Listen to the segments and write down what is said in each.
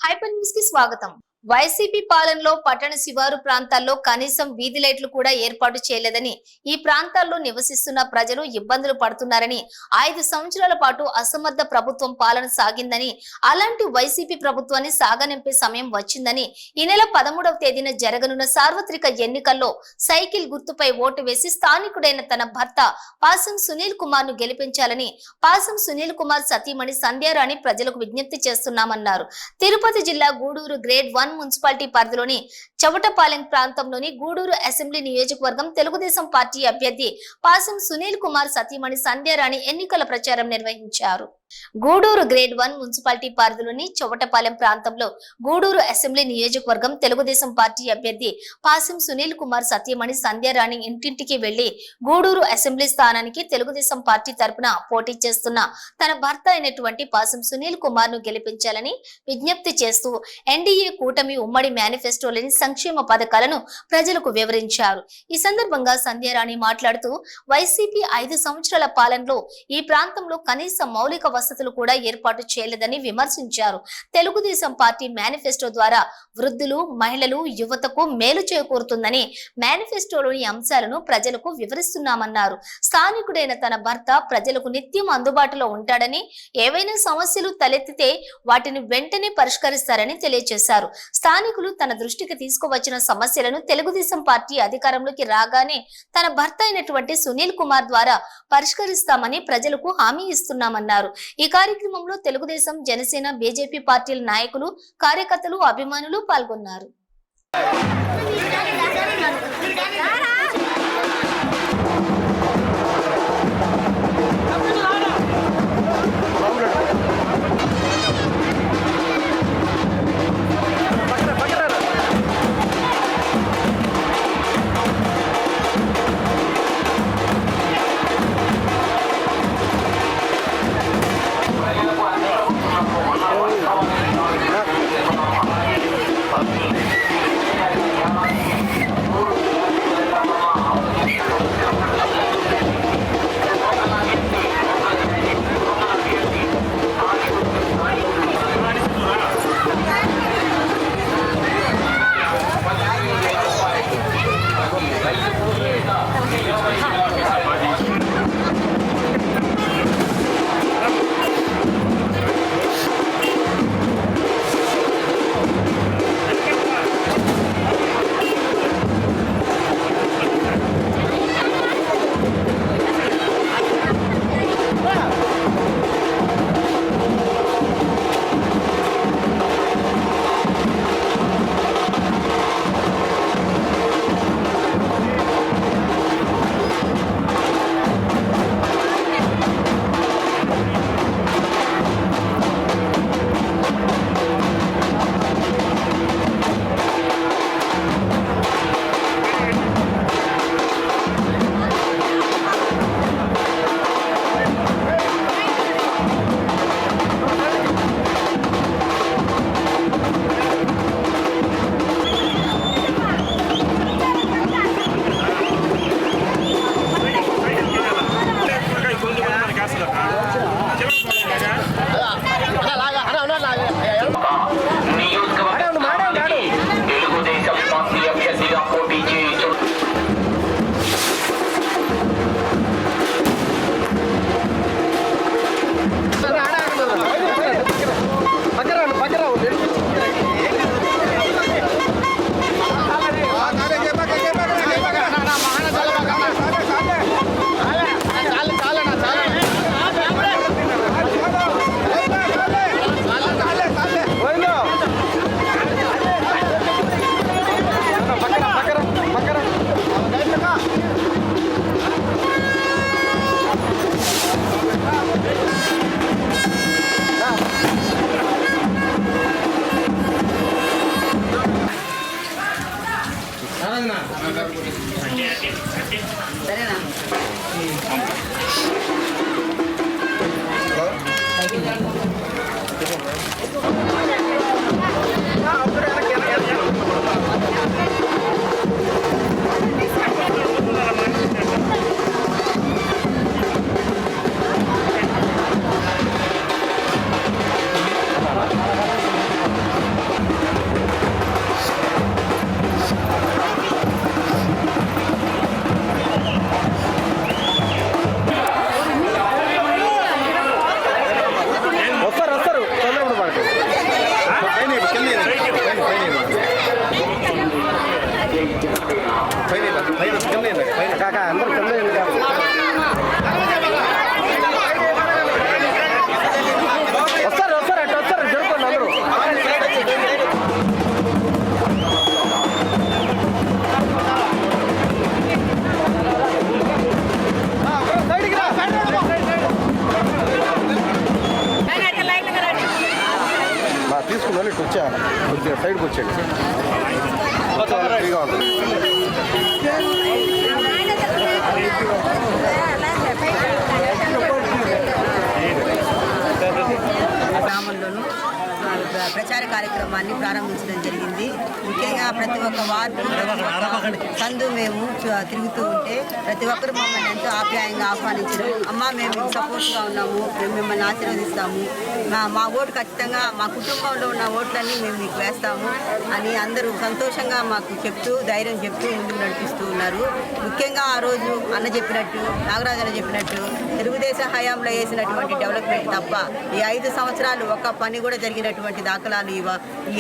Hyper news కి స్వాగతం. YCP పాలనలో పట్టణ శివారు ప్రాంతాల్లో కనీసం వీధి లైట్లు కూడా ఏర్పాటు చేయలేదని, ఈ ప్రాంతాల్లో నివసిస్తున్న ప్రజలు ఇబ్బందులు పడుతున్నారని, 5 సంవత్సరాల పాటు అసమర్థ ప్రభుత్వం పాలన సాగిందని, అలాంటి వైసీపీ ప్రభుత్వాన్ని సాగనింపే సమయం వచ్చిందని, ఈ నెల 13వ తేదీన జరగనున్న సార్వత్రిక ఎన్నికల్లో సైకిల్ గుర్తుపై ఓటు వేసి స్థానికుడైన తన భర్త పాసం సునీల్ కుమార్ ను గెలిపించాలని పాసం సునీల్ కుమార్ సతీమణి సంధ్యారాణి ప్రజలకు విజ్ఞప్తి చేస్తున్నామన్నారు. తిరుపతి జిల్లా గూడూరు గ్రేడ్ 1 మున్సిపాలిటీ పరిధిలోని చవటపాలెం ప్రాంతంలోని గూడూరు అసెంబ్లీ నియోజకవర్గం తెలుగుదేశం పార్టీ అభ్యర్థి పాసం సునీల్ కుమార్ సతీమణి సంధ్యారాణి ఎన్నికల ప్రచారం నిర్వహించారు. గూడూరు గ్రేడ్ 1 మున్సిపాలిటీ పరిధిలోని చవటపాలెం ప్రాంతంలో గూడూరు అసెంబ్లీ నియోజకవర్గం తెలుగుదేశం పార్టీ అభ్యర్థి పాసం సునీల్ కుమార్ సతీమణి సంధ్యారాణి ఇంటింటికి వెళ్లి గూడూరు అసెంబ్లీ స్థానానికి తెలుగుదేశం పార్టీ తరపున పోటీ చేస్తున్న తన భర్త అయినటువంటి పాసం సునీల్ కుమార్ ను గెలిపించాలని విజ్ఞప్తి చేస్తూ ఎన్డీఏ కూటమి ఉమ్మడి మేనిఫెస్టోలోని సంక్షేమ పథకాలను ప్రజలకు వివరించారు. ఈ సందర్భంగా సంధ్యారాణి మాట్లాడుతూ వైసీపీ 5 సంవత్సరాల పాలనలో ఈ ప్రాంతంలో కనీస మౌలిక వసతులు కూడా ఏర్పాటు చేయలేదని విమర్శించారు. తెలుగుదేశం పార్టీ మేనిఫెస్టో ద్వారా వృద్ధులు, మహిళలు, యువతకు మేలు చేకూరుతుందని మేనిఫెస్టోలోని అంశాలను ప్రజలకు వివరిస్తున్నామన్నారు. స్థానికుడైన తన భర్త ప్రజలకు నిత్యం అందుబాటులో ఉంటాడని, ఏవైనా సమస్యలు తలెత్తితే వాటిని వెంటనే పరిష్కరిస్తారని తెలియజేశారు. స్థానికులు తన దృష్టికి తీసుకువచ్చిన సమస్యలను తెలుగుదేశం పార్టీ అధికారంలోకి రాగానే తన భర్త అయినటువంటి సునీల్ కుమార్ ద్వారా పరిష్కరిస్తామని ప్రజలకు హామీ ఇస్తున్నామన్నారు. ఈ కార్యక్రమంలో తెలుగుదేశం, జనసేన, బీజేపీ పార్టీల నాయకులు, కార్యకర్తలు, అభిమానులు పాల్గొన్నారు. వచ్చేయాలి, కొద్దిగా సైడ్కి వచ్చేయండి, ఫ్రీగా ఉంటుంది. గ్రామంలోనూ ప్రచార కార్యక్రమాన్ని ప్రారంభించడం జరిగింది. ముఖ్యంగా ప్రతి ఒక్క వార్డు సందు మేము తిరుగుతూ ఉంటే ప్రతి ఒక్కరు మమ్మల్ని ఎంతో ఆప్యాయంగా ఆహ్వానించడం. అమ్మ మేము మీకు సపోర్ట్గా ఉన్నాము, మేము మిమ్మల్ని ఆశీర్వదిస్తాము, మా ఓటు ఖచ్చితంగా మా కుటుంబంలో ఉన్న ఓట్లన్నీ మేము మీకు వేస్తాము అని అందరూ సంతోషంగా మాకు చెప్తూ ధైర్యం చెప్తూ ముందుకు నడిపిస్తూ ఉన్నారు. ముఖ్యంగా ఆ రోజు అన్న చెప్పినట్టు, నాగరాజు అన్న చెప్పినట్టు తెలుగుదేశం హయాంలో వేసినటువంటి డెవలప్మెంట్ తప్ప ఈ 5 సంవత్సరాలు ఒక్క పని కూడా జరిగినటువంటి దాఖలాలు ఈ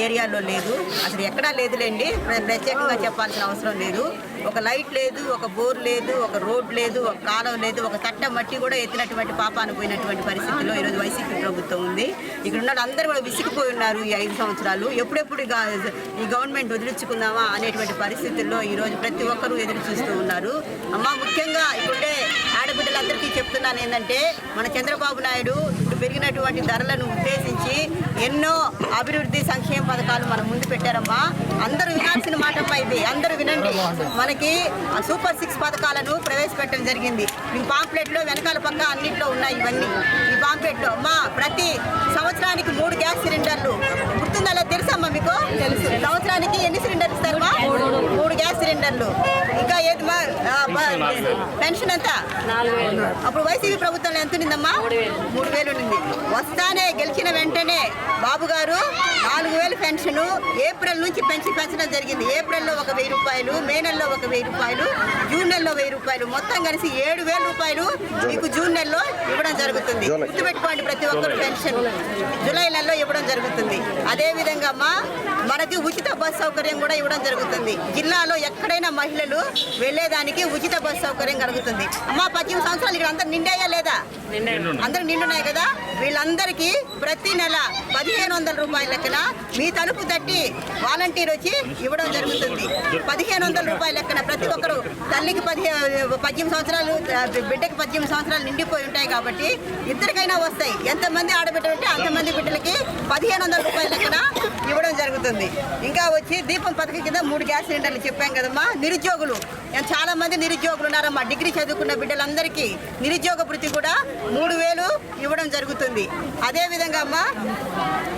ఏరియాలో లేదు. అసలు ఎక్కడా లేదులేండి, ప్రత్యేకంగా చెప్పాల్సిన అవసరం లేదు. ఒక లైట్ లేదు, ఒక బోర్ లేదు, ఒక రోడ్ లేదు, ఒక కాలం లేదు, ఒక తట్ట మట్టి కూడా ఎత్తినటువంటి పాపాను పోయినటువంటి పరిస్థితిలో ఈరోజు వైసీపీ ప్రభుత్వం ఉంది. ఇక్కడ ఉన్న అందరూ కూడా విసిగిపోయి ఉన్నారు. ఈ 5 సంవత్సరాలు ఎప్పుడెప్పుడు ఈ గవర్నమెంట్ వదిలించుకుందామా అనేటువంటి పరిస్థితుల్లో ఈరోజు ప్రతి ఒక్కరూ ఎదురు చూస్తూ ఉన్నారు. అమ్మ ముఖ్యంగా ఇప్పుడే ఆడబిడ్డలందరికీ చెప్తున్నాను ఏంటంటే, మన చంద్రబాబు నాయుడు ఇప్పుడు పెరిగినటువంటి ధరలను ఉద్దేశించి ఎన్నో అభివృద్ధి సంక్షేమ పథకాలు మన ముందు పెట్టారమ్మా. అందరూ వినాల్సిన మాటమ్మా, ఇది అందరూ వినండి. మనకి సూపర్ 6 పథకాలను ప్రవేశపెట్టడం జరిగింది. మీ పాంప్లెట్లో వెనకాల పక్క అన్నింటిలో ఉన్నాయి ఇవన్నీ. ఈ పాంప్లెట్లో అమ్మా ప్రతి సంవత్సరానికి 3 గ్యాస్ సిలిండర్లు, గుర్తుందా తెలుసమ్మా మీకు? తెలుసు. సంవత్సరానికి ఎన్ని సిలిండర్లు ఇస్తారమ్మా? 3 గ్యాస్ సిలిండర్లు. ఇంకా ఏది పెన్షన్ ఎంత? 4,000. అప్పుడు వైసీపీ ప్రభుత్వంలో ఎంత ఉండిందమ్మా? 3,000 ఉండింది. వస్తానే గెలిచిన వెంటనే బాబు గారు 4,000 పెన్షన్ ఏప్రిల్ నుంచి పెంచడం జరిగింది. ఏప్రిల్లో 1,000 రూపాయలు, మే నెలలో 1,000 రూపాయలు, జూన్ నెలలో 1,000 రూపాయలు, మొత్తం కలిసి 7,000 రూపాయలు మీకు జూన్ నెలలో ఇవ్వడం జరుగుతుంది. గుర్తుపెట్టుకోండి, ప్రతి ఒక్కరు పెన్షన్ జూలై నెలలో ఇవ్వడం జరుగుతుంది. అదేవిధంగా అమ్మా మనకి ఉచిత బస్ సౌకర్యం కూడా ఇవ్వడం జరుగుతుంది. జిల్లాలో ఎక్కడైనా మహిళలు వెళ్లేదానికి ఉచిత బస్ సౌకర్యం కలుగుతుంది. అమ్మా 18 సంవత్సరాలు ఇక్కడ అందరు నిండాయా లేదా? అందరూ నిండున్నాయి కదా. వీళ్ళందరికీ ప్రతి నెల 1,500 రూపాయల లెక్కన మీ తలుపు తట్టి వాలంటీర్ వచ్చి ఇవ్వడం జరుగుతుంది. 1,500 రూపాయల లెక్కన ప్రతి ఒక్కరు తల్లికి 18 సంవత్సరాలు, బిడ్డకి 18 సంవత్సరాలు నిండిపోయి ఉంటాయి కాబట్టి ఇద్దరికైనా వస్తాయి. ఎంతమంది ఆడబిడ్డలు ఉంటే అంతమంది బిడ్డలకి 1,500 రూపాయల లెక్కన ఇవ్వడం జరుగుతుంది. ఇంకా వచ్చి దీపం పథకం కింద 3 గ్యాస్ సిలిండర్లు చెప్పాం కదమ్మా. నిరుద్యోగులు చాలా మంది నిరుద్యోగులు ఉన్నారమ్మా. డిగ్రీ చదువుకున్న బిడ్డలందరికీ నిరుద్యోగ వృత్తి కూడా 3,000 ఇవ్వడం జరుగుతుంది. అదేవిధంగా అమ్మా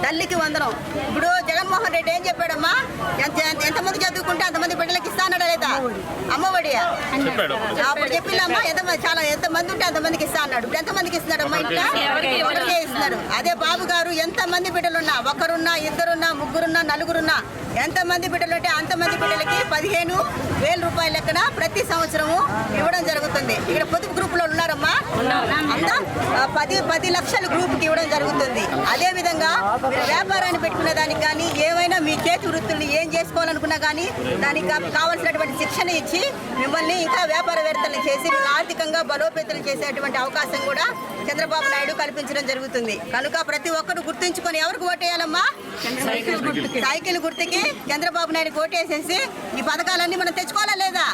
తల్లికి వందనం. ఇప్పుడు జగన్మోహన్ రెడ్డి ఏం చెప్పాడమ్మా? ఎంతమంది చదువుకుంటే అంతమంది బిడ్డలకి ఇస్తానడా లేదా? అమ్మఒడియా అప్పుడు చెప్పిందమ్మా. ఎంతమంది ఉంటే అంతమందికి ఇస్తా అన్నాడు. ఇప్పుడు ఎంతమందికి ఇస్తున్నాడమ్మా? ఇంట్లో ఒకరికే ఇస్తున్నాడు. అదే బాబు గారు ఎంతమంది బిడ్డలున్నా, ఒకరున్నా, ఇద్దరున్నా, ముగ్గురున్నా, నలుగురున్నా, ఎంతమంది బిడ్డలు ఉంటే అంతమంది బిడ్డలకి 15,000 రూపాయల లెక్కన ప్రతి సంవత్సరము ఇవ్వడం జరుగుతుంది. ఇక్కడ పొదుపు గ్రూప్ లో ఉన్నారమ్మా, అంతా 10 లక్షల గ్రూప్ కి ఇవ్వడం జరుగుతుంది. అదే విధంగా మీరు వ్యాపారాన్ని పెట్టుకునే దానికి కానీ, ఏమైనా మీ చేతి వృత్తుల్ని ఏం చేసుకోవాలనుకున్నా కానీ దానికి కావాల్సినటువంటి శిక్షణ ఇచ్చి మిమ్మల్ని ఇంకా వ్యాపారవేత్తలు చేసి ఆర్థికంగా బలోపేతం చేసేటువంటి అవకాశం కూడా చంద్రబాబు నాయుడు కల్పించడం జరుగుతుంది. కనుక ప్రతి ఒక్కరు గుర్తుంచుకొని ఎవరికి ఓటేయాలమ్మా? సైకిల్ గుర్తుకి చంద్రబాబు నాయుడు ఓటేసేసి ఈ పథకాలన్నీ మనం తెచ్చుకోవాలా లేదా?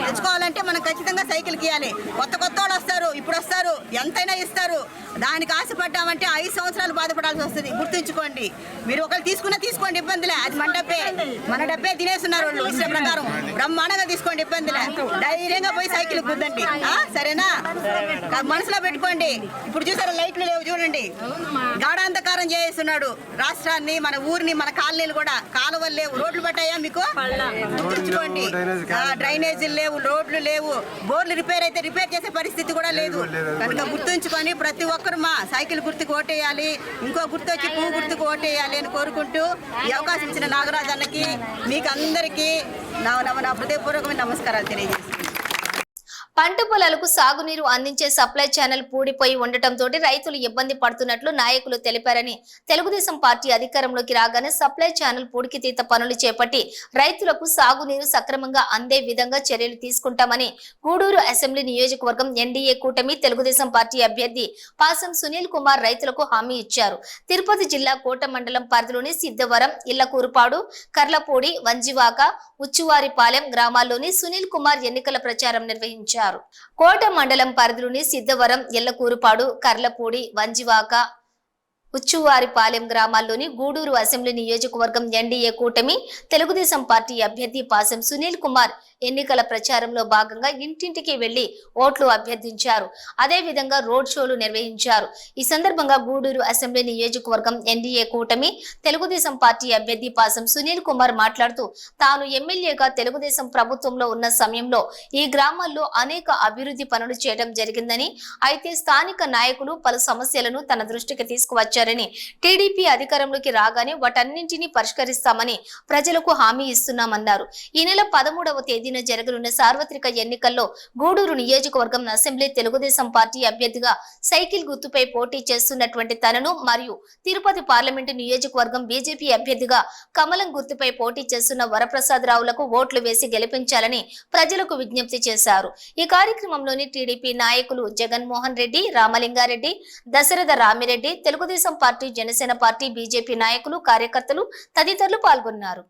తెచ్చుకోవాలంటే మనం ఖచ్చితంగా సైకిల్ ఇవ్వాలి. కొత్త వాళ్ళు వస్తారు, ఇప్పుడు వస్తారు, ఎంతైనా ఇస్తారు. దానికి ఆశపడ్డామంటే 5 సంవత్సరాలు బాధపడాల్సి వస్తుంది. గుర్తుంచుకోండి. మీరు ఒకరు తీసుకోండి, ఇబ్బందిలే. అది మన డబ్బే తినేస్తున్నారు వాళ్ళు. ఇష్టం ప్రకారం బ్రహ్మాండంగా తీసుకోండి, ఇబ్బందిలే. ధైర్యంగా పోయి సైకిల్ గుద్దండి, సరేనా? మనసులో పెట్టుకోండి. ఇప్పుడు చూసారా లైట్లు లేవు చూడండి, గాఢాంధకారం చేస్తున్నాడు రాష్ట్రాన్ని, మన ఊరిని, మన కాలనీలు కూడా. కాలువలు లేవు, రోడ్లు పట్టాయా మీకు? గుర్తుంచుకోండి. డ్రైనేజీలు లేవు, రోడ్లు లేవు, బోర్లు రిపేర్ అయితే రిపేర్ చేసే పరిస్థితి కూడా లేదు. కనుక గుర్తుంచుకొని ప్రతి ఒక్కరు మా సైకిల్ గుర్తుకు ఓటేయాలి, ఇంకో గుర్తు వచ్చి పువ్వు గుర్తుకు ఓటేయాలి అని కోరుకుంటూ ఈ అవకాశం ఇచ్చిన నాగరాజు అన్నకి, మీకు అందరికీ నా హృదయపూర్వకమైన నమస్కారాలు తెలియజేస్తున్నాను. పంట పొలాలకు సాగునీరు అందించే సప్లై ఛానల్ పూడిపోయి ఉండటంతో రైతులు ఇబ్బంది పడుతున్నట్లు నాయకులు తెలిపారని, తెలుగుదేశం పార్టీ అధికారంలోకి రాగానే సప్లై ఛానల్ పూడికితీత పనులు చేపట్టి రైతులకు సాగునీరు సక్రమంగా అందే విధంగా చర్యలు తీసుకుంటామని గూడూరు అసెంబ్లీ నియోజకవర్గం ఎన్డీఏ కూటమి తెలుగుదేశం పార్టీ అభ్యర్థి పాసం సునీల్ కుమార్ రైతులకు హామీ ఇచ్చారు. తిరుపతి జిల్లా కోట మండలం పరిధిలోని సిద్ధవరం, ఇళ్లకూరుపాడు, కర్లపూడి, వంజివాక, ఉచ్చువారిపాలెం గ్రామాల్లోని సునీల్ కుమార్ ఎన్నికల ప్రచారం నిర్వహించారు. కోట మండలం పరిధిలోని సిద్ధవరం, ఎల్లకూరుపాడు, కర్లపూడి, వంజివాక, ఉచ్చువారిపాలెం గ్రామాల్లోని గూడూరు అసెంబ్లీ నియోజకవర్గం ఎన్డీఏ కూటమి తెలుగుదేశం పార్టీ అభ్యర్థి పాసం సునీల్ కుమార్ ఎన్నికల ప్రచారంలో భాగంగా ఇంటింటికి వెళ్లి ఓట్లు అభ్యర్థించారు. అదేవిధంగా రోడ్ షోలు నిర్వహించారు. ఈ సందర్భంగా గూడూరు అసెంబ్లీ నియోజకవర్గం ఎన్డీఏ కూటమి తెలుగుదేశం పార్టీ అభ్యర్థి పాసం సునీల్ కుమార్ మాట్లాడుతూ తాను ఎమ్మెల్యేగా తెలుగుదేశం ప్రభుత్వంలో ఉన్న సమయంలో ఈ గ్రామాల్లో అనేక అభివృద్ధి పనులు చేయడం జరిగిందని, అయితే స్థానిక నాయకులు పలు సమస్యలను తన దృష్టికి తీసుకువచ్చారు. టీడీపీ అధికారంలోకి రాగానే వాటన్నింటినీ పరిష్కరిస్తామని ప్రజలకు హామీ ఇస్తున్నామన్నారు. ఈ నెల 13వ తేదీన జరగనున్న సార్వత్రిక ఎన్నికల్లో గూడూరు నియోజకవర్గం అసెంబ్లీ తెలుగుదేశం పార్టీ అభ్యర్థిగా సైకిల్ గుర్తుపై పోటీ చేస్తున్నటువంటి తనను మరియు తిరుపతి పార్లమెంటు నియోజకవర్గం బీజేపీ అభ్యర్థిగా కమలం గుర్తుపై పోటీ చేస్తున్న వరప్రసాదరావులకు ఓట్లు వేసి గెలిపించాలని ప్రజలకు విజ్ఞప్తి చేశారు. ఈ కార్యక్రమంలోని టీడీపీ నాయకులు Jaganmohan Reddy, Ramalingareddy, Dasaratha Ramireddy, Telugudesam party, Janasena party, BJP నాయకులు, కార్యకర్తలు తదితరులు పాల్గొన్నారు.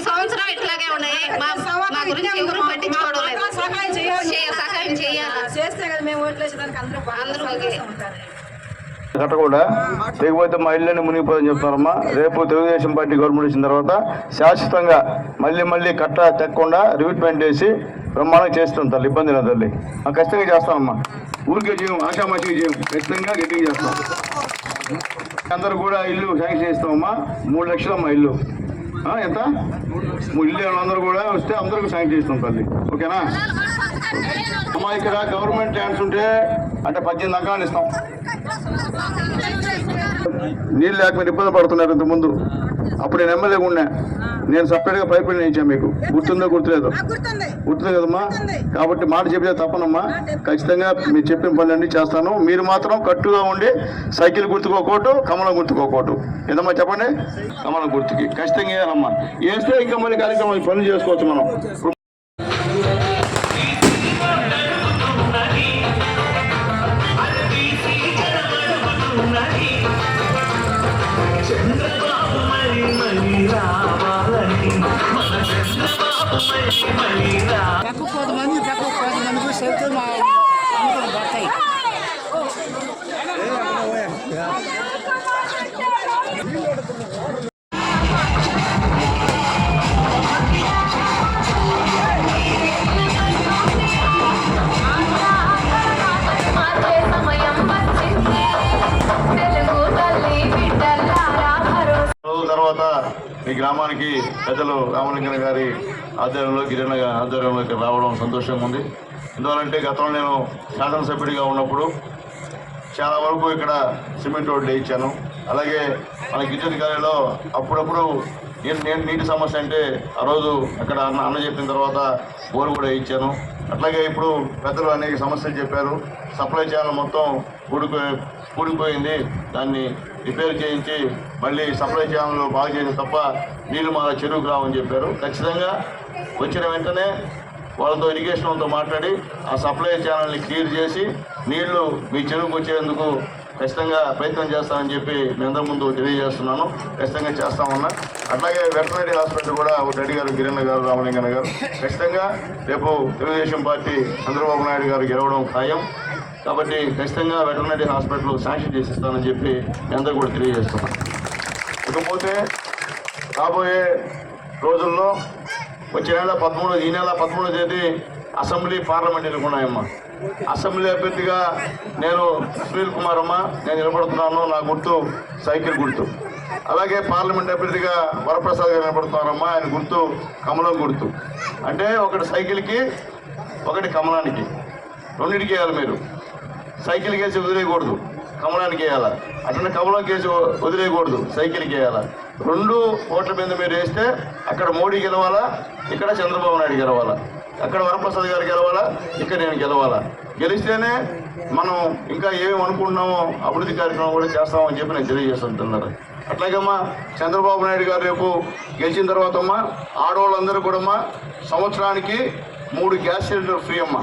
సంవత్సరం ఇట్లాగే ఉన్నాయి. మా గురించి ఎవరు పట్టించుకోవడం లేదు. సహాయం చేయాలి. చేస్తే కదా మేము ఓట్లు వేసేదానికి అందరూ ఉంటారు. కట్టకుండా లేకపోతే మా ఇళ్ళని మునిగిపోదని చెప్తున్నారమ్మా. రేపు తెలుగుదేశం పార్టీ గవర్నమెంట్ వచ్చిన తర్వాత శాశ్వతంగా మళ్ళీ కట్ట తెక్కకుండా రివిట్మెంట్ చేసి బ్రహ్మాండంగా చేస్తాం తల్లి. ఇబ్బంది లేదు తల్లి. ఖచ్చితంగా చేస్తామమ్మా. ఊరికే చేయం, ఆశామాషిగా చేయం, ఖచ్చితంగా గట్టిగా చేస్తాం. అందరూ కూడా ఇల్లు శాంక్షన్ చేస్తామమ్మా. 3 లక్షలమ్మా ఇల్లు. ఎంత? ఇల్లు అందరూ కూడా వస్తే అందరికీ శాంక్షన్ చేస్తాం తల్లి. ఓకేనా అమ్మా? ఇక్కడ గవర్నమెంట్ ల్యాండ్స్ ఉంటే అంటే 18 ఎకరాలు ఇస్తాం. నీళ్ళు లేక మీరు ఇబ్బంది పడుతున్నారు. ఇంతకుముందు అప్పుడు నేను ఎమ్మెల్యేగా ఉన్నా. నేను సపరేట్గా పైప్ లైన్ ఇచ్చాను. మీకు గుర్తుందో గుర్తులేదు? గుర్తుంది కదమ్మా. కాబట్టి మాట చెప్పితే తప్పనమ్మా. ఖచ్చితంగా మీరు చెప్పిన పనులన్నీ చేస్తాను. మీరు మాత్రం కట్టుగా ఉండి సైకిల్ గుర్తుకోకోటు, కమలం గుర్తుకోకోటు. ఏదమ్మా చెప్పండి? కమలం గుర్తుకి ఖచ్చితంగా వేయాలమ్మా. వేస్తే ఇంకా మళ్ళీ కార్యక్రమం పనులు చేసుకోవచ్చు మనం. కొంతమంది చెప్తే మా పడతాయి. తర్వాత ఈ గ్రామానికి పెద్దలు రామలింగన గారి ఆధ్వర్యంలో, గిరిజన ఆధ్వర్యంలో ఇక్కడ రావడం సంతోషంగా ఉంది. ఎందువల్లంటే గతంలో నేను శాసనసభ్యుడిగా ఉన్నప్పుడు చాలా వరకు ఇక్కడ సిమెంట్ రోడ్లు వేయించాను. అలాగే మన గిరిజన కాలేజీలో అప్పుడప్పుడు నేను నీటి సమస్య అంటే ఆ రోజు అక్కడ అన్న చెప్పిన తర్వాత బోరు కూడా వేయించాను. అట్లాగే ఇప్పుడు పెద్దలు అనేక సమస్యలు చెప్పారు. సప్లై ఛానల్ మొత్తం కూడిపోయింది, దాన్ని రిపేర్ చేయించి మళ్ళీ సప్లై ఛానల్ బాగు చేసి తప్ప నీళ్లు మా చెరువుకు రావని చెప్పారు. ఖచ్చితంగా వచ్చిన వెంటనే వాళ్ళతో ఇరిగేషన్ వాళ్ళతో మాట్లాడి ఆ సప్లై ఛానల్ని క్లియర్ చేసి నీళ్లు మీ చెరువుకు వచ్చేందుకు ఖచ్చితంగా ప్రయత్నం చేస్తామని చెప్పి మీ అందరి ముందు తెలియజేస్తున్నాను. ఖచ్చితంగా చేస్తామన్నా. అట్లాగే వెటర్నరీ హాస్పిటల్ కూడా రెడ్డి గారు, గిరిజన గారు, రామలింగన్న గారు ఖచ్చితంగా రేపు తెలుగుదేశం పార్టీ చంద్రబాబు నాయుడు గారు గెలవడం ఖాయం. కాబట్టి ఖచ్చితంగా వెటర్నరీ హాస్పిటల్ శాంక్షన్ చేసిస్తానని చెప్పి మీ అందరూ కూడా తెలియజేస్తున్నాను. ఇకపోతే రాబోయే రోజుల్లో వచ్చే నెల 13 ఈ నెల 13వ తేదీ అసెంబ్లీ పార్లమెంట్ ఎన్నుకున్నాయమ్మా. అసెంబ్లీ అభ్యర్థిగా నేను సునీల్ కుమార్ అమ్మ నేను నిలబడుతున్నాను. నా గుర్తు సైకిల్ గుర్తు. అలాగే పార్లమెంట్ అభ్యర్థిగా వరప్రసాద్ గారు నిలబడుతున్నారమ్మా. ఆయన గుర్తు కమలం గుర్తు. అంటే ఒకటి సైకిల్కి, ఒకటి కమలానికి, రెండింటికి వేయాలి. మీరు సైకిల్ కేసి వదిలేయకూడదు, కమలానికి వేయాలా. అట్లనే కమలం కేసి వదిలేయకూడదు, సైకిల్కి వేయాలా. 2 ఓట్ల మీద మీరు వేస్తే అక్కడ మోడీ గెలవాలా, ఇక్కడ చంద్రబాబు నాయుడు గెలవాలా. అక్కడ వరప్రసాద్ గారు గెలవాలా, ఇక్కడ నేను గెలవాలా. గెలిస్తేనే మనం ఇంకా ఏమేమి అనుకుంటున్నామో అభివృద్ధి కార్యక్రమం కూడా చేస్తామని చెప్పి నేను తెలియజేస్తుంటున్నారు. అట్లాగమ్మా చంద్రబాబు నాయుడు గారు రేపు గెలిచిన తర్వాత అమ్మా ఆడవాళ్ళందరూ కూడా అమ్మా సంవత్సరానికి 3 గ్యాస్ సిలిండర్ ఫ్రీ అమ్మా.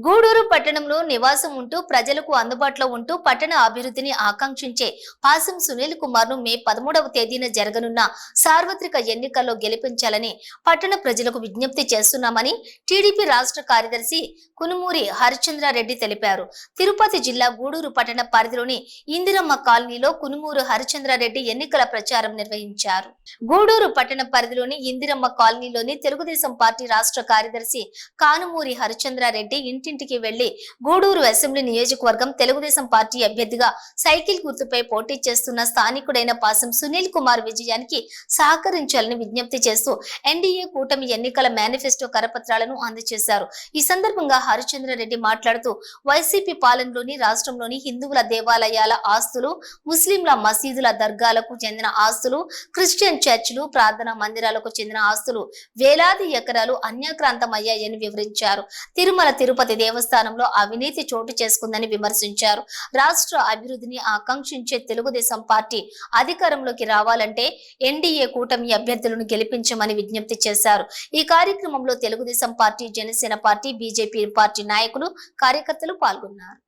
గూడూరు పట్టణంలో నివాసం ఉంటూ ప్రజలకు అందుబాటులో ఉంటూ పట్టణ అభివృద్ధిని ఆకాంక్షించే పాసం సునీల్ కుమార్ ను మే 13వ తేదీన జరగనున్న సార్వత్రిక ఎన్నికల్లో గెలిపించాలని పట్టణ ప్రజలకు విజ్ఞప్తి చేస్తున్నామని టీడీపీ రాష్ట్ర కార్యదర్శి కునుమూరి హరిచంద్రారెడ్డి తెలిపారు. తిరుపతి జిల్లా గూడూరు పట్టణ పరిధిలోని ఇందిరమ్మ కాలనీలో కునుమూరు హరిచంద్రారెడ్డి ఎన్నికల ప్రచారం నిర్వహించారు. గూడూరు పట్టణ పరిధిలోని ఇందిరమ్మ కాలనీలోని తెలుగుదేశం పార్టీ రాష్ట్ర కార్యదర్శి కానుమూరి హరిచంద్రారెడ్డి ఇంటింటికి వెళ్లి గూడూరు అసెంబ్లీ నియోజకవర్గం తెలుగుదేశం పార్టీ అభ్యర్థిగా సైకిల్ గుర్తుపై పోటీ చేస్తున్న స్థానికుడైన పాసం సునీల్ కుమార్ విజయానికి సహకరించాలని విజ్ఞప్తి చేస్తూ ఎన్డీఏ కూటమి ఎన్నికల మేనిఫెస్టో కరపత్రాలను అందజేశారు. ఈ సందర్భంగా హరిచంద్రారెడ్డి మాట్లాడుతూ వైసీపీ పాలనలోని రాష్ట్రంలోని హిందువుల దేవాలయాల ఆస్తులు, ముస్లింల మసీదుల దర్గాలకు చెందిన ఆస్తులు, క్రిస్టియన్ చర్చిలు, ప్రార్థనా మందిరాలకు చెందిన ఆస్తులు వేలాది ఎకరాలు అన్యాక్రాంతమయ్యాయని వివరించారు. తిరుమల తిరుపతి దేవస్థానంలో అవినీతి చోటు చేసుకుందని విమర్శించారు. రాష్ట్ర అభివృద్ధిని ఆకాంక్షించే తెలుగుదేశం పార్టీ అధికారంలోకి రావాలంటే ఎన్డీఏ కూటమి అభ్యర్థులను గెలిపించమని విజ్ఞప్తి చేశారు. ఈ కార్యక్రమంలో Telugu Desam party, Janasena party, BJP party నాయకులు, కార్యకర్తలు పాల్గొన్నారు.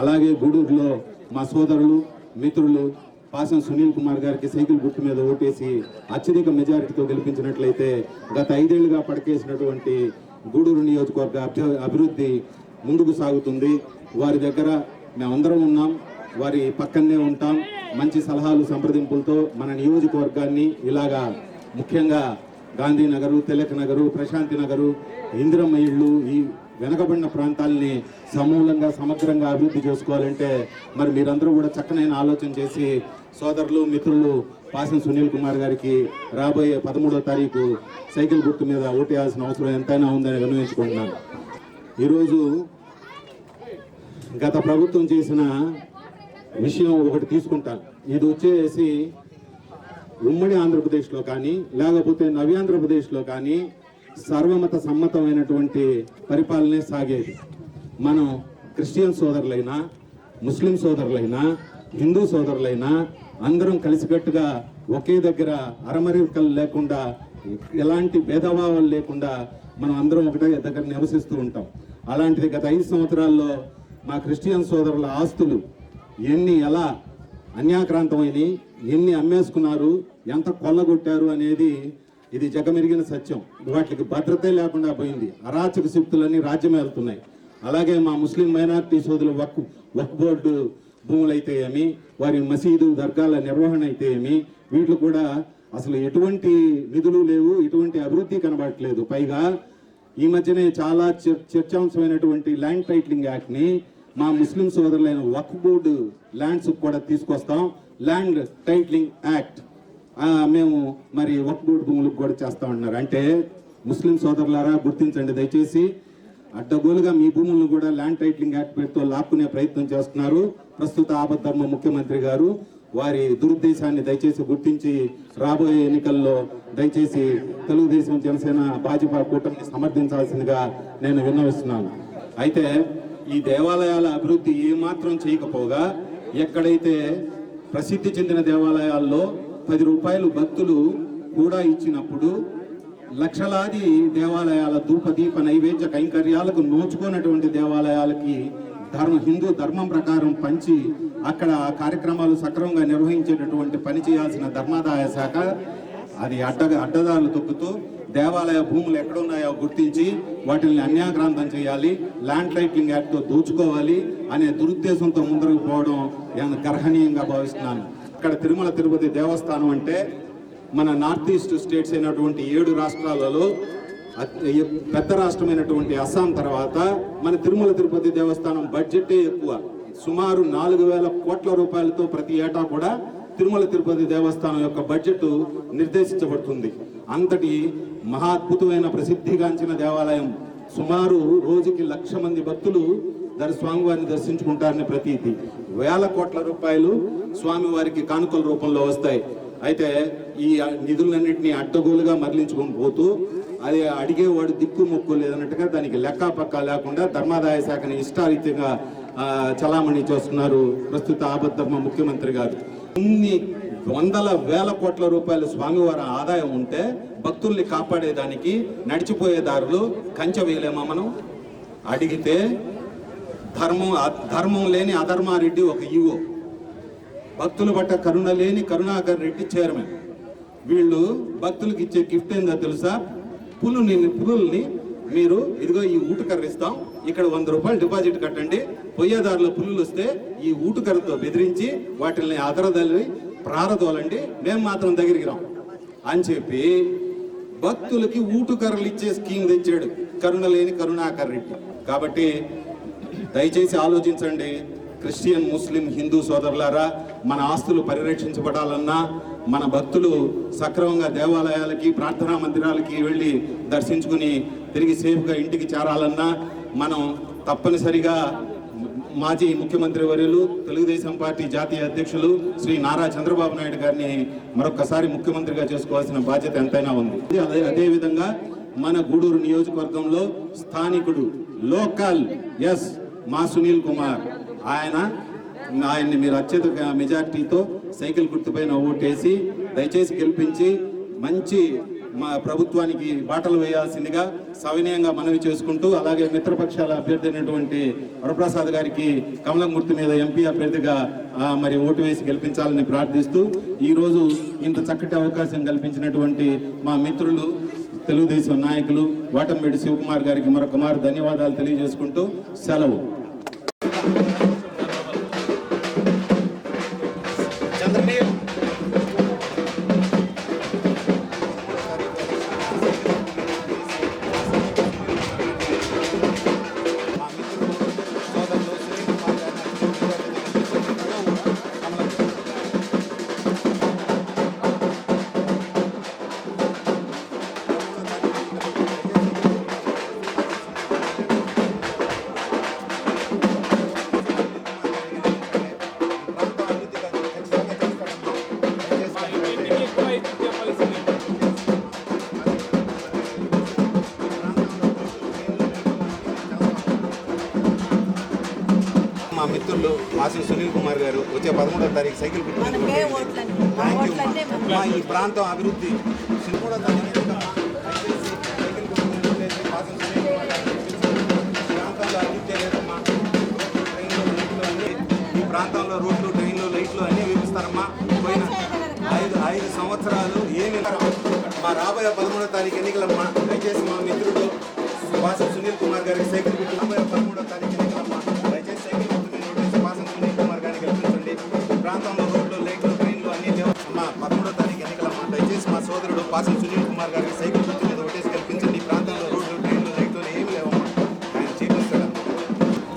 అలాగే గూడూరులో మా సోదరులు, మిత్రులు పాసం సునీల్ కుమార్ గారికి సైకిల్ గుర్తు మీద ఓటేసి అత్యధిక మెజారిటీతో గెలిపించినట్లయితే గత 5 ఏళ్లుగా పడకేసినటువంటి గూడూరు నియోజకవర్గ అభివృద్ధి ముందుకు సాగుతుంది. వారి దగ్గర మేమందరం ఉన్నాం, వారి పక్కనే ఉంటాం. మంచి సలహాలు సంప్రదింపులతో మన నియోజకవర్గాన్ని ఇలాగా ముఖ్యంగా గాంధీనగరు, తిలక్ నగరు, ప్రశాంతి నగరు, ఇందిరమ్మ ఇళ్ళు, ఈ వెనకబడిన ప్రాంతాలని సమూలంగా సమగ్రంగా అభివృద్ధి చేసుకోవాలంటే మరి మీరందరూ కూడా చక్కనైన ఆలోచన చేసి సోదరులు మిత్రులు పాసం సునీల్ కుమార్ గారికి రాబోయే 13వ తారీఖు సైకిల్ గుర్తు మీద ఓటేయాల్సిన అవసరం ఎంతైనా ఉందని విన్నవించుకుంటున్నాను. ఈరోజు గత ప్రభుత్వం చేసిన విషయం ఒకటి తీసుకుంటాను. ఇది వచ్చేసి ఉమ్మడి ఆంధ్రప్రదేశ్లో కానీ లేకపోతే నవ్యాంధ్రప్రదేశ్లో కానీ సర్వమత సమ్మతమైనటువంటి పరిపాలనే సాగేది. మనం క్రిస్టియన్ సోదరులైనా, ముస్లిం సోదరులైనా, హిందూ సోదరులైనా అందరం కలిసికట్టుగా ఒకే దగ్గర అరమరికలు లేకుండా, ఎలాంటి భేదభావాలు లేకుండా మనం అందరం ఒకటే దగ్గర నివసిస్తూ ఉంటాం. అలాంటిది గత 5 సంవత్సరాల్లో మా క్రిస్టియన్ సోదరుల ఆస్తులు ఎలా అన్యాక్రాంతమైనవి, ఎన్ని అమ్మేసుకున్నారు, ఎంత కొల్లగొట్టారు అనేది ఇది జగమెరిగిన సత్యం. వాటికి భద్రతే లేకుండా పోయింది. అరాచక శక్తులన్నీ రాజ్యం వెళ్తున్నాయి. అలాగే మా ముస్లిం మైనారిటీ సోదరులు వక్ఫ్ బోర్డు భూములైతే ఏమి, వారి మసీదు దర్గాల నిర్వహణ అయితే ఏమి, వీటిలో కూడా అసలు ఎటువంటి నిధులు లేవు, ఎటువంటి అభివృద్ధి కనబడట్లేదు. పైగా ఈ మధ్యనే చాలా చర్చాంశమైనటువంటి ల్యాండ్ టైటిలింగ్ యాక్ట్ని మా ముస్లిం సోదరులైన వక్ఫ్ బోర్డు ల్యాండ్స్ కూడా తీసుకొస్తాం. ల్యాండ్ టైటిలింగ్ యాక్ట్ మేము మరి వక్ఫ్ బోర్డు భూములకు కూడా చేస్తామన్నారు. అంటే ముస్లిం సోదరులారా గుర్తించండి దయచేసి, అడ్డగోలుగా మీ భూములను కూడా ల్యాండ్ టైటిలింగ్ యాక్ట్ పేరుతో లాక్కునే ప్రయత్నం చేస్తున్నారు ప్రస్తుత ఆపద్ధర్మ ముఖ్యమంత్రి గారు. వారి దురుద్దేశాన్ని దయచేసి గుర్తించి రాబోయే ఎన్నికల్లో దయచేసి తెలుగుదేశం, జనసేన, భాజపా కూటమిని సమర్థించాల్సిందిగా నేను విన్నవిస్తున్నాను. అయితే ఈ దేవాలయాల అభివృద్ధి ఏమాత్రం చేయకపోగా ఎక్కడైతే ప్రసిద్ధి చెందిన దేవాలయాల్లో 10 రూపాయలు భక్తులు కూడా ఇచ్చినప్పుడు లక్షలాది దేవాలయాల ధూపదీప నైవేద్య కైంకర్యాలకు నోచుకున్నటువంటి దేవాలయాలకి హిందూ ధర్మం ప్రకారం పంచి అక్కడ కార్యక్రమాలు సక్రమంగా నిర్వహించేటటువంటి పని చేయాల్సిన ధర్మాదాయ శాఖ అది అడ్డదారులు తొక్కుతూ దేవాలయ భూములు ఎక్కడున్నాయో గుర్తించి వాటిని అన్యాక్రాంతం చేయాలి, ల్యాండ్ టైటిలింగ్ యాక్ట్తో దోచుకోవాలి అనే దురుద్దేశంతో ముందుకు పోవడం నేను గర్హనీయంగా భావిస్తున్నాను. ఇక్కడ తిరుమల తిరుపతి దేవస్థానం అంటే మన నార్త్ ఈస్ట్ స్టేట్స్ అయినటువంటి 7 రాష్ట్రాలలో పెద్ద రాష్ట్రమైనటువంటి అస్సాం తర్వాత మన తిరుమల తిరుపతి దేవస్థానం బడ్జెటే ఎక్కువ. సుమారు 4,000 కోట్ల రూపాయలతో ప్రతి ఏటా కూడా తిరుమల తిరుపతి దేవస్థానం యొక్క బడ్జెట్ నిర్దేశించబడుతుంది. అంతటి మహాద్భుతమైన ప్రసిద్ధిగాంచిన దేవాలయం. సుమారు రోజుకి 1,00,000 మంది భక్తులు స్వామివారిని దర్శించుకుంటారని ప్రతీతి. 1,000 కోట్ల రూపాయలు స్వామివారికి కానుకల రూపంలో వస్తాయి. అయితే ఈ నిధులన్నింటినీ అడ్డగోలుగా మరలించుకొని పోతూ అది అడిగేవాడు దిక్కు మొక్కు లేదన్నట్టుగా దానికి లెక్క పక్క లేకుండా ధర్మాదాయ శాఖని ఇష్టారీతిగా చలామణి చేస్తున్నారు ప్రస్తుత ఆపద్ధర్మ ముఖ్యమంత్రి గారు. ఇన్ని 100,000 కోట్ల రూపాయలు స్వామివారి ఆదాయం ఉంటే భక్తుల్ని కాపాడేదానికి నడిచిపోయే దారులు కంచె వేయలేమా మనం? అడిగితే ధర్మం లేని అధర్మారెడ్డి ఒక ఈవో, భక్తుల పట్ల కరుణ లేని కరుణాకర్ రెడ్డి చైర్మన్. వీళ్ళు భక్తులకు ఇచ్చే గిఫ్ట్ ఏందో తెలుసా? పులుల్ని మీరు ఇదిగో ఈ ఊటుకర్ర ఇస్తాం, ఇక్కడ 100 రూపాయలు డిపాజిట్ కట్టండి, పోయేదారిలో పులులు వస్తే ఈ ఊటుకర్రతో బెదిరించి వాటిని అదరదల్లి ప్రారదోలండి, మేము మాత్రం దగ్గరికి రాం అని చెప్పి భక్తులకి ఊటుకర్రలు ఇచ్చే స్కీమ్ తెచ్చాడు కరుణ లేని కరుణాకర్ రెడ్డి. కాబట్టి దయచేసి ఆలోచించండి క్రిస్టియన్, ముస్లిం, హిందూ సోదరులారా, మన ఆస్తులు పరిరక్షించబడాలన్నా, మన భక్తులు సక్రమంగా దేవాలయాలకి, ప్రార్థనా మందిరాలకి వెళ్ళి దర్శించుకుని తిరిగి సేఫ్గా ఇంటికి చేరాలన్నా మనం తప్పనిసరిగా మాజీ ముఖ్యమంత్రి వర్యులు, తెలుగుదేశం పార్టీ జాతీయ అధ్యక్షులు శ్రీ నారా చంద్రబాబు నాయుడు గారిని మరొకసారి ముఖ్యమంత్రిగా చేసుకోవాల్సిన బాధ్యత ఎంతైనా ఉంది. అదేవిధంగా మన గూడూరు నియోజకవర్గంలో స్థానికుడు లోకల్ మా సునీల్ కుమార్, ఆయన్ని మీరు అత్యధిక మెజార్టీతో సైకిల్ గుర్తుపైన ఓటేసి దయచేసి గెలిపించి మంచి మా ప్రభుత్వానికి బాటలు వేయాల్సిందిగా సవినయంగా మనవి చేసుకుంటూ, అలాగే మిత్రపక్షాల అభ్యర్థి అయినటువంటి వరప్రసాద్ గారికి కమలం గుర్తు మీద ఎంపీ అభ్యర్థిగా మరి ఓటు వేసి గెలిపించాలని ప్రార్థిస్తూ, ఈరోజు ఇంత చక్కటి అవకాశం కల్పించినటువంటి మా మిత్రులు తెలుగుదేశం నాయకులు వాటంబేడి శివకుమార్ గారికి మరొకమారు ధన్యవాదాలు తెలియజేసుకుంటూ సెలవు. మా మిత్రులు మాసి సునీల్ కుమార్ గారు వచ్చే 13వ తారీఖు సైకిల్ మా ఈ ప్రాంతం అభివృద్ధి 13వ తారీఖు ప్రాంతంలో అభివృద్ధి లేదమ్మా. ఈ ప్రాంతంలో రోడ్లు, ట్రైన్లు, లైట్లు అన్నీ వేపిస్తారమ్మా. పోయిన 5 సంవత్సరాలు ఏమి మా రాబోయే 13వ తారీఖు ఎన్నికలమ్మా. దయచేసి మా మిత్రుడు మాసి సునీల్ కుమార్ గారికి సైకిల్ గుర్తు రాబోయే 13వ తారీఖు ఎన్నికలమ్మా. దయచేసి సైకిల్ ప్రాంతంలో రోడ్లు, లైట్లు, ట్రైన్లు అన్నీ లేవమ్మా. 13వ తారీఖు ఎన్నికలమ్మా. దయచేసి మా సోదరుడు పాసం సునీల్ కుమార్ గారికి సైకిల్ గుర్తు మీద ఓటేసి కల్పించండి. ఈ ప్రాంతంలో రోడ్లు, ట్రైన్లు, లైట్లు ఏమి లేవమ్మా. ఆయన చేపిస్తాడమ్మా.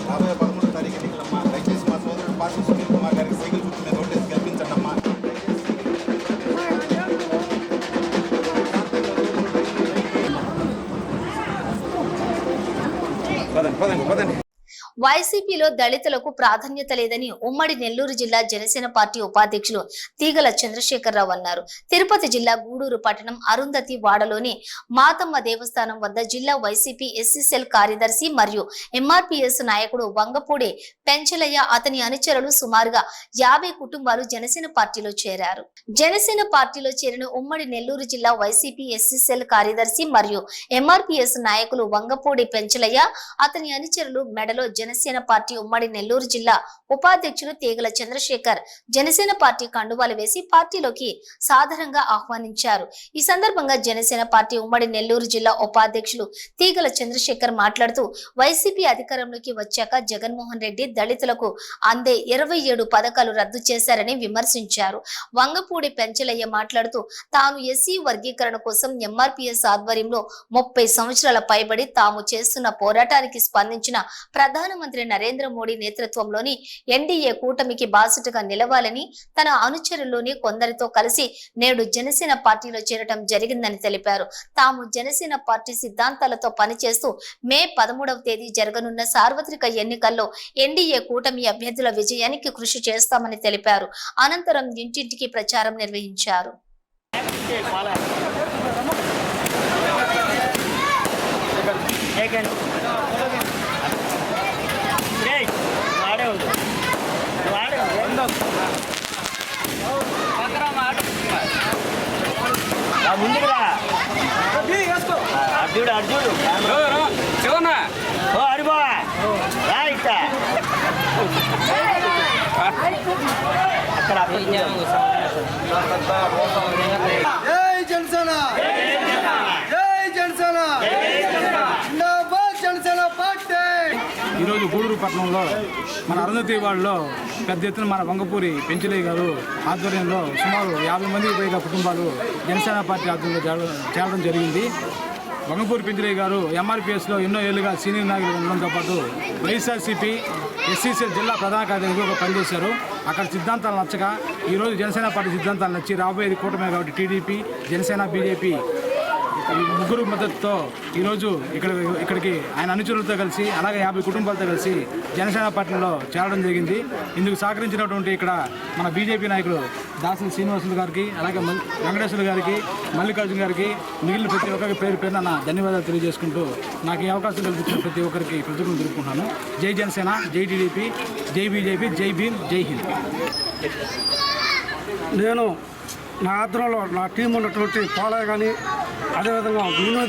రాబోయే 13వ తారీఖు ఎన్నికలమ్మా. దయచేసి మా సోదరుడు పాసం సునీల్ కుమార్ గారికి సైకిల్ గుర్తు మీద ఓటేసి కల్పించండి అమ్మా. పదండి. వైసీపీలో దళితులకు ప్రాధాన్యత లేదని ఉమ్మడి నెల్లూరు జిల్లా జనసేన పార్టీ ఉపాధ్యక్షులు తీగల చంద్రశేఖరరావు అన్నారు. తిరుపతి జిల్లా గూడూరు పట్టణం అరుంధతి వాడలోని మాతమ్మ దేవస్థానం వద్ద జిల్లా వైసీపీ ఎస్సీ సెల్ కార్యదర్శి మరియు ఎంఆర్పీఎస్ నాయకుడు వంగపూడి పెంచలయ్య అతని అనుచరులు సుమారుగా 50 కుటుంబాలు జనసేన పార్టీలో చేరారు. జనసేన పార్టీలో చేరిన ఉమ్మడి నెల్లూరు జిల్లా వైసీపీ ఎస్సీ సెల్ కార్యదర్శి మరియు ఎంఆర్పీఎస్ నాయకులు వంగపూడి పెంచలయ్య అతని అనుచరులు మెడలో జనసేన పార్టీ ఉమ్మడి నెల్లూరు జిల్లా ఉపాధ్యక్షులు తీగల చంద్రశేఖర్ జనసేన పార్టీ కండువాలు వేసి పార్టీలోకి సాధారణంగా ఆహ్వానించారు. ఈ సందర్భంగా జనసేన పార్టీ ఉమ్మడి నెల్లూరు జిల్లా ఉపాధ్యక్షులు తీగల చంద్రశేఖర్ మాట్లాడుతూ వైసీపీ అధికారంలోకి వచ్చాక జగన్మోహన్ రెడ్డి దళితులకు అందే 27 పథకాలు రద్దు చేశారని విమర్శించారు. వంగపూడి పెంచలయ్య మాట్లాడుతూ తాను ఎస్సీ వర్గీకరణ కోసం ఎంఆర్పీఎస్ ఆధ్వర్యంలో 30 సంవత్సరాల పైబడి తాము చేస్తున్న పోరాటానికి స్పందించిన ప్రధానమంత్రి నరేంద్ర మోడీ నేతృత్వంలోని ఎన్డీఏ కూటమికి బాసటగా నిలవాలని తన అనుచరుల్లోని కొందరితో కలిసి నేడు జనసేన పార్టీలో చేరటం జరిగిందని తెలిపారు. తాము జనసేన పార్టీ సిద్ధాంతాలతో పనిచేస్తూ మే 13వ తేదీ జరగనున్న సార్వత్రిక ఎన్నికల్లో ఎన్డీఏ కూటమి అభ్యర్థుల విజయానికి కృషి చేస్తామని తెలిపారు. అనంతరం ఇంటింటికి ప్రచారం నిర్వహించారు. ముందుకురా అర్జుడు ఓ అరిబా అక్కడ జై జనసేన, జై జనసేన, జిందాబాద్ జనసేన పార్టీ. ఈరోజు గూడూరు పట్టణంలో మన అరుంధతి వాడలో పెద్ద ఎత్తున మన వంగపూరి పెంచలయ్య గారు ఆధ్వర్యంలో సుమారు 50 మందికి పైగా కుటుంబాలు జనసేన పార్టీ ఆధ్వర్యంలో చేరడం జరిగింది. వంగపూరి పెంచలయ్య గారు ఎంఆర్పీఎస్లో ఎన్నో ఏళ్లుగా సీనియర్ నాయకులు ఉండడంతో పాటు వైఎస్ఆర్సీపీ ఎస్సీసీఎల్ జిల్లా ప్రధాన కార్యదర్శిగా పనిచేశారు. అక్కడ సిద్ధాంతాలు నచ్చక ఈరోజు జనసేన పార్టీ సిద్ధాంతాలు నచ్చి రాబోయేది కూటమే కాబట్టి టీడీపీ, జనసేన, బీజేపీ ముగ్గురు మద్దతుతో ఈరోజు ఇక్కడికి ఆయన అనుచరులతో కలిసి అలాగే 50 కుటుంబాలతో కలిసి జనసేన పార్టీలో చేరడం జరిగింది. ఇందుకు సహకరించినటువంటి ఇక్కడ మన బీజేపీ నాయకులు దాసరి శ్రీనివాసులు గారికి, అలాగే వెంకటేశ్వర గారికి, మల్లికార్జున గారికి, మిగిలిన ప్రతి ఒక్కరికి పేరు పేరున నా ధన్యవాదాలు తెలియజేసుకుంటూ నాకు ఈ అవకాశం కల్పించిన ప్రతి ఒక్కరికి కృతజ్ఞతలు తెలుపుకుంటున్నాను. జై జనసేన, జై టీడీపీ, జై బీజేపీ, జై భీమ్, జై హింద్. నేను నా ఆధ్వర్యంలో నా టీం ఉన్నటువంటి పాలయ్య కానీ, అదేవిధంగా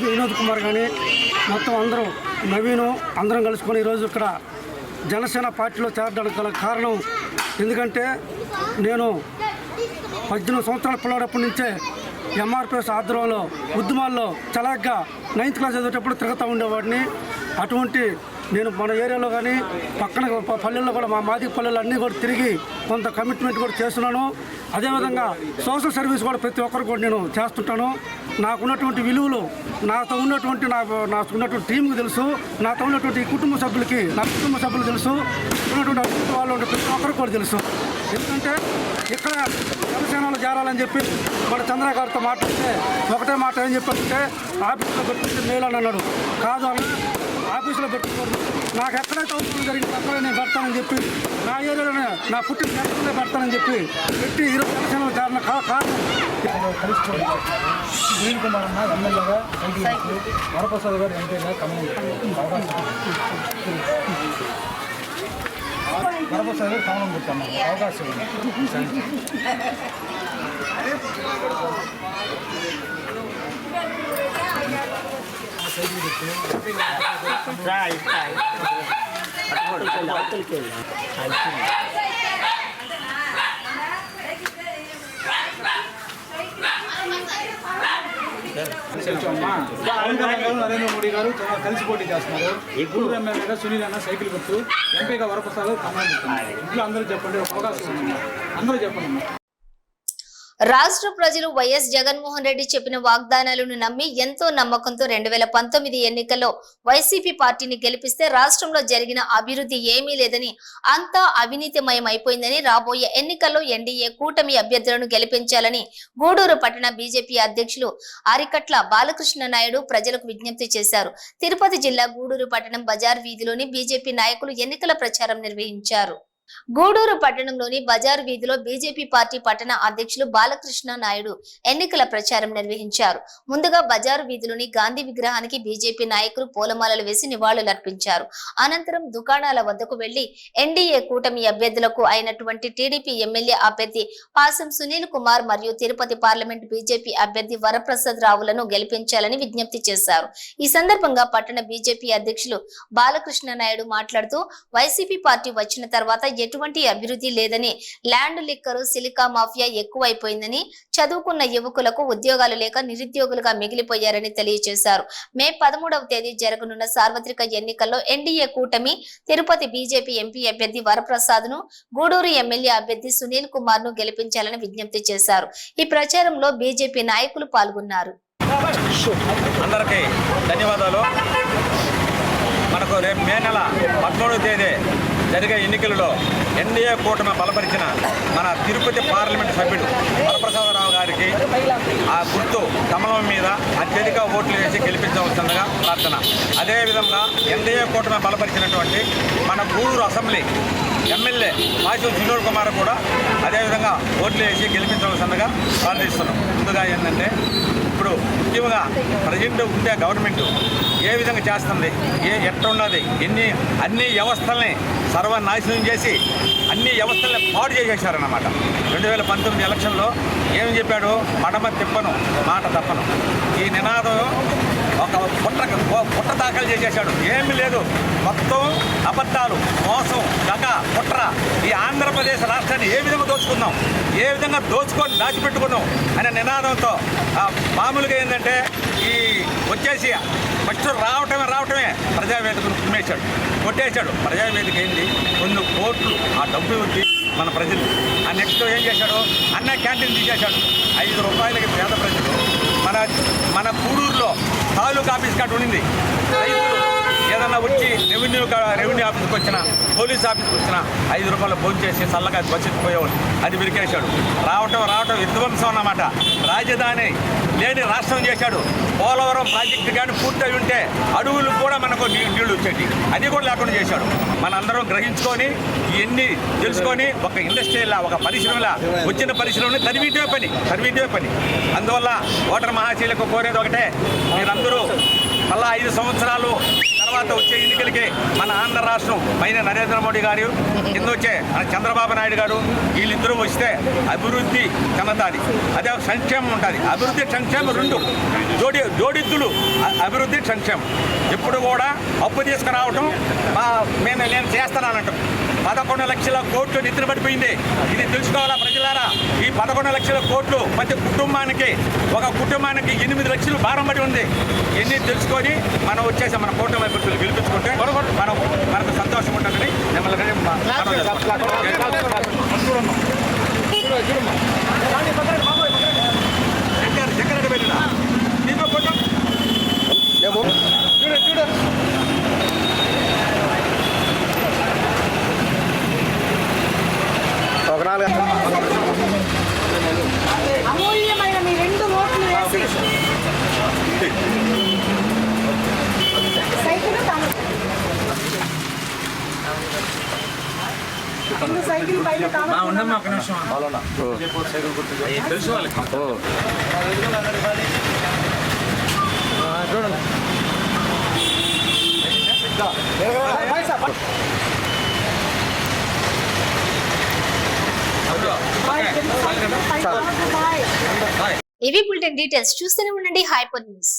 వినోద్ కుమార్ కానీ, మొత్తం అందరూ నవీను అందరం కలుసుకొని ఈరోజు ఇక్కడ జనసేన పార్టీలో చేరడానికి గల కారణం ఎందుకంటే నేను 18 సంవత్సరాల పిల్లడప్పటి నుంచే ఎంఆర్పిఎస్ ఆధ్వర్యంలో ఉద్యమాల్లో చలాగ్గా 9th క్లాస్ చదివేటప్పుడు తిరుగుతూ ఉండేవాడిని. అటువంటి నేను మన ఏరియాలో కానీ పక్కన పల్లెల్లో కూడా మా మాదిగ పల్లెలు అన్నీ కూడా తిరిగి కొంత కమిట్మెంట్ కూడా చేస్తున్నాను. అదేవిధంగా సోషల్ సర్వీస్ కూడా ప్రతి ఒక్కరు కూడా నేను చేస్తుంటాను. నాకున్నటువంటి విలువలు నాతో ఉన్నటువంటి టీంకి తెలుసు, నాతో ఉన్నటువంటి కుటుంబ సభ్యులకి నా కుటుంబ సభ్యులు తెలుసు, ఉన్నటువంటి అభివృద్ధి వాళ్ళు ప్రతి ఒక్కరికి కూడా తెలుసు. ఎందుకంటే ఇక్కడ జనసేనలో చేరాలని చెప్పి మన చంద్రగారితో మాట్లాడితే ఒకటే మాట ఏం చెప్పారంటే ఆఫీస్లో పెట్టుకుంటే మేలు అని అన్నాడు. కాదు అన్న, ఆఫీసులో పెట్టుకోవద్దు, నాకు ఎక్కడైతే అవసరం జరిగింది అక్కడే నేను పెడతానని చెప్పి నా ఏరియాలోనే నా పుట్టిన ఎక్కడనే పెడతానని చెప్పి పెట్టి ఈరోజు జనసేనలో చేరిన కారణం సునీల్ కుమార్ అన్న ఎమ్మెల్యేగా వరప్రసాద్ గారు ఎంపీగా వరప్రసాద్ గారు కమలం పెట్టాను అవకాశం నరేంద్ర మోడీ గారు కలిసి పోటీ చేస్తున్నారు. గూడూరు ఎమ్మెల్యేగా సునీల్ అన్న సైకిల్ గుర్తు, ఎంపీగా వరప్రసాద్ కమలం పెడుతున్నారు. ఇంట్లో అందరూ చెప్పండి, ఒక అవకాశం ఉంది, అందరూ చెప్పండి. రాష్ట్ర ప్రజలు వైఎస్ జగన్మోహన్ రెడ్డి చెప్పిన వాగ్దానాలను నమ్మి ఎంతో నమ్మకంతో 2019 ఎన్నికల్లో వైసీపీ పార్టీని గెలిపిస్తే రాష్ట్రంలో జరిగిన అభివృద్ధి ఏమీ లేదని, అంతా అవినీతిమయం అయిపోయిందని, రాబోయే ఎన్నికల్లో ఎన్డీఏ కూటమి అభ్యర్థులను గెలిపించాలని గూడూరు పట్టణ బీజేపీ అధ్యక్షులు అరికట్ల బాలకృష్ణ నాయుడు ప్రజలకు విజ్ఞప్తి చేశారు. తిరుపతి జిల్లా గూడూరు పట్టణం బజార్ వీధిలోని బీజేపీ నాయకులు ఎన్నికల ప్రచారం నిర్వహించారు. గూడూరు పట్టణంలోని బజారు వీధిలో బీజేపీ పార్టీ పట్టణ అధ్యక్షులు బాలకృష్ణ నాయుడు ఎన్నికల ప్రచారం నిర్వహించారు. ముందుగా బజారు వీధిలోని గాంధీ విగ్రహానికి బీజేపీ నాయకులు పూలమాలలు వేసి నివాళులర్పించారు. అనంతరం దుకాణాల వద్దకు వెళ్లి ఎన్డీఏ కూటమి అభ్యర్థులకు అయినటువంటి టీడీపీ ఎమ్మెల్యే అభ్యర్థి పాసం సునీల్ కుమార్ మరియు తిరుపతి పార్లమెంట్ బీజేపీ అభ్యర్థి వరప్రసాద్ రావులను గెలిపించాలని విజ్ఞప్తి చేశారు. ఈ సందర్భంగా పట్టణ బీజేపీ అధ్యక్షులు బాలకృష్ణ నాయుడు మాట్లాడుతూ వైసీపీ పార్టీ వచ్చిన తర్వాత ఎటువంటి అభివృద్ధి లేదని, ల్యాండ్ లిక్కరు సిలికా మాఫియా ఎక్కువైపోయిందని, చదువుకున్న యువకులకు ఉద్యోగాలు లేక నిరుద్యోగులుగా మిగిలిపోయారని తెలియజేశారు. మే 13వ తేదీ జరగనున్న సార్వత్రిక ఎన్నికల్లో ఎన్డీఏ కూటమి తిరుపతి బీజేపీ ఎంపీ అభ్యర్థి వరప్రసాద్ ను, గూడూరు ఎమ్మెల్యే అభ్యర్థి సునీల్ కుమార్ ను గెలిపించాలని విజ్ఞప్తి చేశారు. ఈ ప్రచారంలో బీజేపీ నాయకులు పాల్గొన్నారు. అందరికీ ధన్యవాదాలు. మనకు రేపు మే నెల 13వ తేదీ జరిగే ఎన్నికలలో ఎన్డీఏ కూటమి బలపరిచిన మన తిరుపతి పార్లమెంటు సభ్యుడు వరప్రసాదరావు గారికి ఆ గుర్తు కమలం మీద అత్యధిక ఓట్లు వేసి గెలిపించవలసిందిగా ప్రార్థన. అదేవిధంగా ఎన్డీఏ కూటమి బలపరిచినటువంటి మన గూడూరు అసెంబ్లీ ఎమ్మెల్యే పాసం సునీల్ కుమార్ కూడా అదేవిధంగా ఓట్లు వేసి గెలిపించవలసిందిగా ప్రార్థిస్తున్నాం. ముందుగా ఏంటంటే ఇప్పుడు ముఖ్యంగా ప్రజెంట్ ఉండే గవర్నమెంట్ ఏ విధంగా చేస్తుంది, ఎట్లున్నది, అన్ని వ్యవస్థల్ని సర్వనాశనం చేసి అన్ని వ్యవస్థల్ని పాడు చేసేసారన్నమాట. 2019 ఎలక్షన్లో ఏం చెప్పాడు, మడమ తిప్పను మాట తప్పను. ఈ నినాదం ఒక పుట్ట దాఖలు చేసేసాడు. ఏమీ లేదు, మొత్తం అబద్ధాలు, మోసం, గగ, కుట్ర. ఈ ఆంధ్రప్రదేశ్ రాష్ట్రాన్ని ఏ విధంగా దోచుకుందాం, ఏ విధంగా దోచుకొని దాచిపెట్టుకుందాం అనే నినాదంతో మామూలుగా ఏంటంటే ఈ వచ్చేసి ఫస్ట్ రావటమే ప్రజావేదికను కుమ్మేశాడు, కొట్టేశాడు. ప్రజావేదిక ఏంటి, కొన్ని కోట్లు ఆ డబ్బు ఉంది మన ప్రజలు. ఆ నెక్స్ట్ ఏం చేశాడు, అన్న క్యాంటీన్ తీసేశాడు. 5 రూపాయలకి పేద ప్రజలు. మన గూడూరులో తాలూకా ఆఫీస్ కార్డు ఉండింది. రైతులు ఏదన్నా వచ్చి రెవెన్యూ ఆఫీస్కి వచ్చినా, పోలీస్ ఆఫీస్కి వచ్చినా 5 రూపాయలు భోజనం చేసి చల్లగా బతికిపోయేవాళ్ళు. అది విరికేశాడు. రావటం విధ్వంసం అన్నమాట. రాజధాని లేని రాష్ట్రం చేశాడు. పోలవరం ప్రాజెక్టు కానీ పూర్తయి ఉంటే అడవులు కూడా మనకు నీళ్లు వచ్చేటి, అది కూడా లేకుండా చేశాడు. మనందరం గ్రహించుకొని ఇవన్నీ తెలుసుకొని ఒక ఇండస్ట్రీలా, ఒక పరిశ్రమలా, వచ్చిన పరిశ్రమని తరివిటే పని. అందువల్ల ఓటర్ మహాశీలకు కోరేది ఒకటే, మీరందరూ మళ్ళా 5 సంవత్సరాలు తర్వాత వచ్చే ఎన్నికలకి మన ఆంధ్ర రాష్ట్రం పైన నరేంద్ర మోడీ గారు, కింద వచ్చే మన చంద్రబాబు నాయుడు గారు, వీళ్ళిద్దరూ వస్తే అభివృద్ధి చెందుతుంది. అదే సంక్షేమం ఉంటుంది. అభివృద్ధి సంక్షేమం రెండు జోడిద్దులు. అభివృద్ధి సంక్షేమం ఎప్పుడు కూడా అప్పు తీసుకురావటం నేను చేస్తానంటాం. 11 లక్షల కోట్లు నిద్ర పడిపోయింది. ఇది తెలుసుకోవాలా ప్రజలారా. ఈ 11 లక్షల కోట్లు ప్రతి కుటుంబానికి 8 లక్షలు భారం పడి ఉంది. ఇవన్నీ తెలుసుకొని మనం వచ్చేసాం. మన కూటమి అభ్యర్థులు గెలిపించుకుంటే మనకు సంతోషం ఉంటుందని మిమ్మల్ని అమూల్యమైన మీ 2 ఓట్లు వేసి సైకిల్ సైకిల్ బయట తెలుసు వాళ్ళకి. ఇవి బులెటిన్ డీటెయిల్స్. చూస్తూనే ఉండండి హైపర్ న్యూస్.